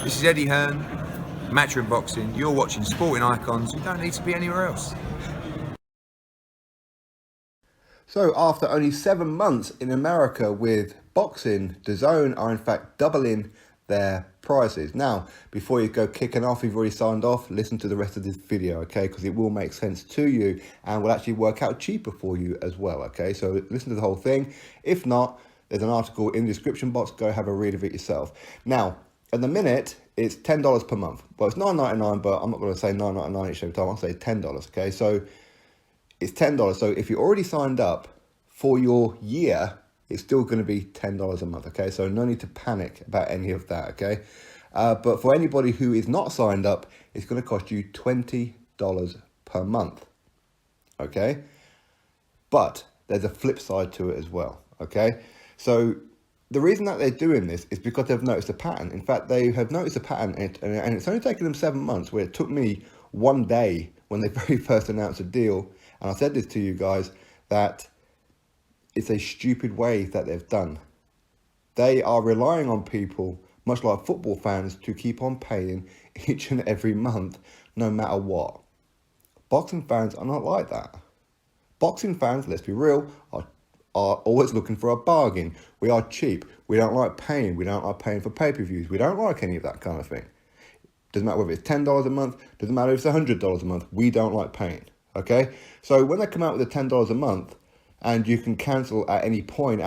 This is Eddie Hearn, Matchroom Boxing. You're watching Sporting Icons. You don't need to be anywhere else. So after only 7 months in America with boxing, Dazn are in fact doubling their prices. Now, before you go kicking off, you've already signed off, listen to the rest of this video, okay? Because it will make sense to you and will actually work out cheaper for you as well, okay? So listen to the whole thing. If not, there's an article in the description box. Go have a read of it yourself. Now, at the minute, it's $10 per month. Well, it's $9.99, but I'm not going to say $9.99 each time. I'll say $10, okay? So it's $10. So if you already signed up for your year, it's still going to be $10 a month, okay? So no need to panic about any of that, okay? But for anybody who is not signed up, it's going to cost you $20 per month, okay? But there's a flip side to it as well, okay? So the reason that they're doing this is because they've noticed a pattern. In fact, they have noticed a pattern, and it's only taken them 7 months, where it took me 1 day when they very first announced a deal. And I said this to you guys, that it's a stupid way that they've done. They are relying on people, much like football fans, to keep on paying each and every month, no matter what. Boxing fans are not like that. Boxing fans, let's be real, are always looking for a bargain. We are cheap. We don't like paying. We don't like paying for pay-per-views. We don't like any of that kind of thing. Doesn't matter whether it's $10 a month. Doesn't matter if it's $100 a month. We don't like paying. Okay? So when they come out with the $10 a month, and you can cancel at any point,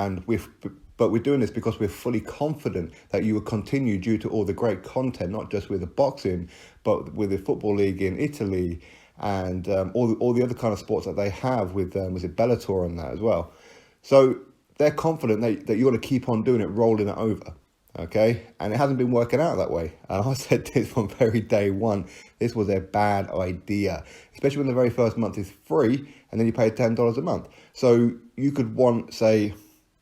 but we're doing this because we're fully confident that you will continue due to all the great content, not just with the boxing, but with the football league in Italy and all the other kind of sports that they have with, was it Bellator and that as well. So they're confident that you're going to keep on doing it, rolling it over, okay? And it hasn't been working out that way. And I said this from very day one. This was a bad idea, especially when the very first month is free and then you pay $10 a month. So you could want, say,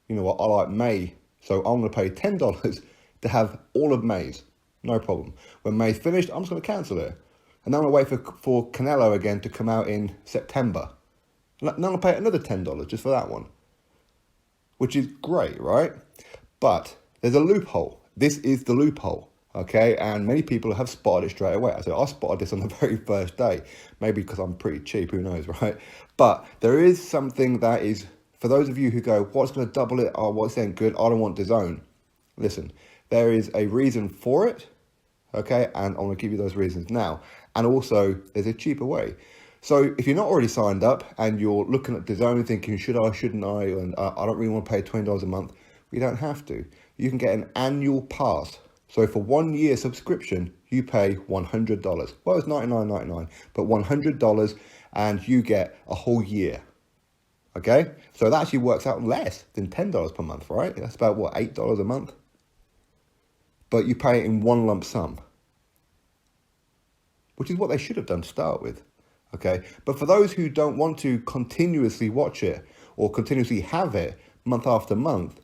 you know what, I like May, so I'm going to pay $10 to have all of May's. No problem. When May's finished, I'm just going to cancel it. And then I'm going to wait for Canelo again to come out in September. And then I'll pay another $10 just for that one, which is great, right? But there's a loophole. This is the loophole, okay? And many people have spotted it straight away. I spotted this on the very first day, maybe because I'm pretty cheap, who knows, right? But there is something that is, for those of you who go, what's going to double it? Oh, what's ain't good? I don't want Dazn. Listen, there is a reason for it, okay? And I'm going to give you those reasons now. And also, there's a cheaper way. So if you're not already signed up and you're looking at Dazn and thinking, should I, shouldn't I, and I don't really want to pay $20 a month, you don't have to. You can get an annual pass. So for 1 year subscription, you pay $100. Well, it's $99.99, but $100 and you get a whole year. Okay? So that actually works out less than $10 per month, right? That's about, what, $8 a month? But you pay it in one lump sum, which is what they should have done to start with. Okay, but for those who don't want to continuously watch it or continuously have it month after month,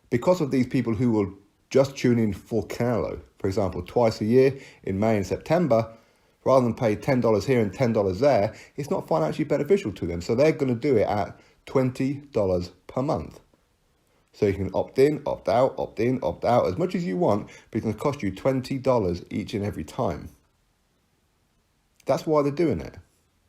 because of these people who will just tune in for Canelo, for example, twice a year in May and September, rather than pay $10 here and $10 there, it's not financially beneficial to them. So they're going to do it at $20 per month. So you can opt in, opt out, opt in, opt out as much as you want, but it's going to cost you $20 each and every time. That's why they're doing it.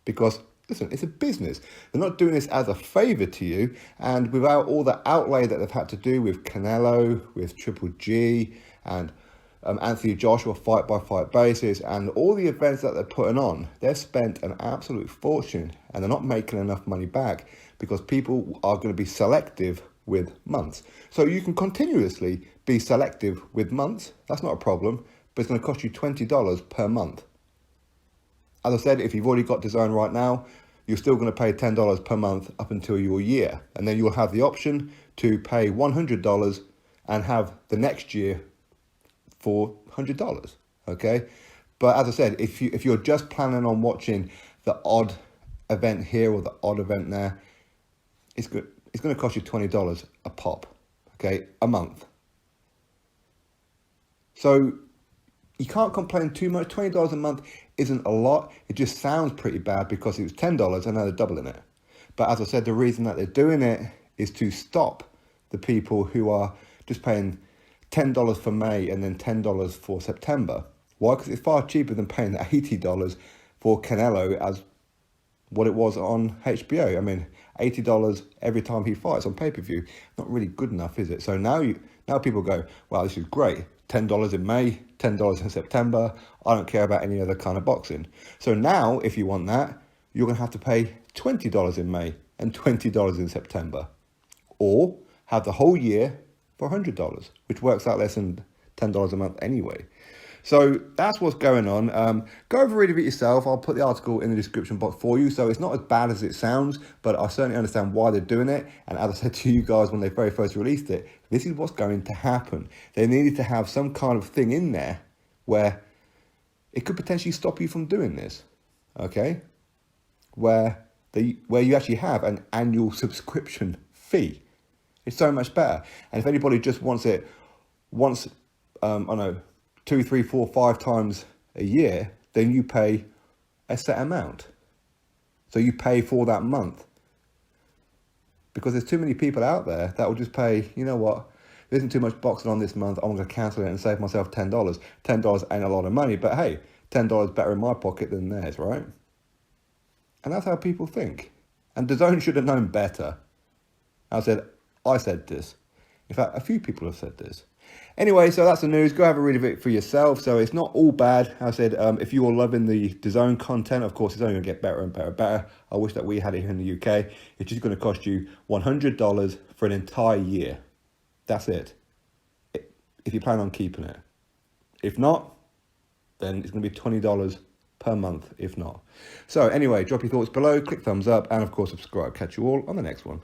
Because, listen, it's a business. They're not doing this as a favor to you. And without all the outlay that they've had to do with Canelo, with Triple G, and Anthony Joshua fight-by-fight basis, and all the events that they're putting on, they've spent an absolute fortune. And they're not making enough money back because people are going to be selective with months. So you can continuously be selective with months. That's not a problem. But it's going to cost you $20 per month. As I said, if you've already got Dazn right now, you're still going to pay $10 per month up until your year. And then you'll have the option to pay $100 and have the next year for $100, okay? But as I said, if you're just planning on watching the odd event here or the odd event there, it's going to cost you $20 a pop, okay, a month. So you can't complain too much. $20 a month isn't a lot. It just sounds pretty bad because it was $10 and now they're doubling it. But as I said, the reason that they're doing it is to stop the people who are just paying $10 for May and then $10 for September. Why? Because it's far cheaper than paying the $80 for Canelo as what it was on HBO. I mean, $80 every time he fights on pay-per-view. Not really good enough, is it? So now people go, wow, this is great. $10 in May, $10 in September. I don't care about any other kind of boxing. So now, if you want that, you're going to have to pay $20 in May and $20 in September. Or have the whole year for $100, which works out less than $10 a month anyway. So that's what's going on. Go over read of it yourself. I'll put the article in the description box for you. So it's not as bad as it sounds, but I certainly understand why they're doing it. And as I said to you guys when they very first released it, this is what's going to happen. They needed to have some kind of thing in there where it could potentially stop you from doing this. Okay? Where you actually have an annual subscription fee. It's so much better. And if anybody just wants it once, I don't know, 2, 3, 4, 5 times a year, then you pay a set amount. So you pay for that month. Because there's too many people out there that will just pay, you know what, there isn't too much boxing on this month, I'm going to cancel it and save myself $10. $10 ain't a lot of money, but hey, $10 better in my pocket than theirs, right? And that's how people think. And DAZN should have known better. I said this. In fact, a few people have said this. Anyway, so that's the news. Go have a read of it for yourself. So it's not all bad. I said, if you are loving the DAZN content, of course, it's only going to get better and better and better. I wish that we had it here in the UK. It's just going to cost you $100 for an entire year. That's it. If you plan on keeping it. If not, then it's going to be $20 per month, if not. So anyway, drop your thoughts below, click thumbs up, and of course, subscribe. Catch you all on the next one.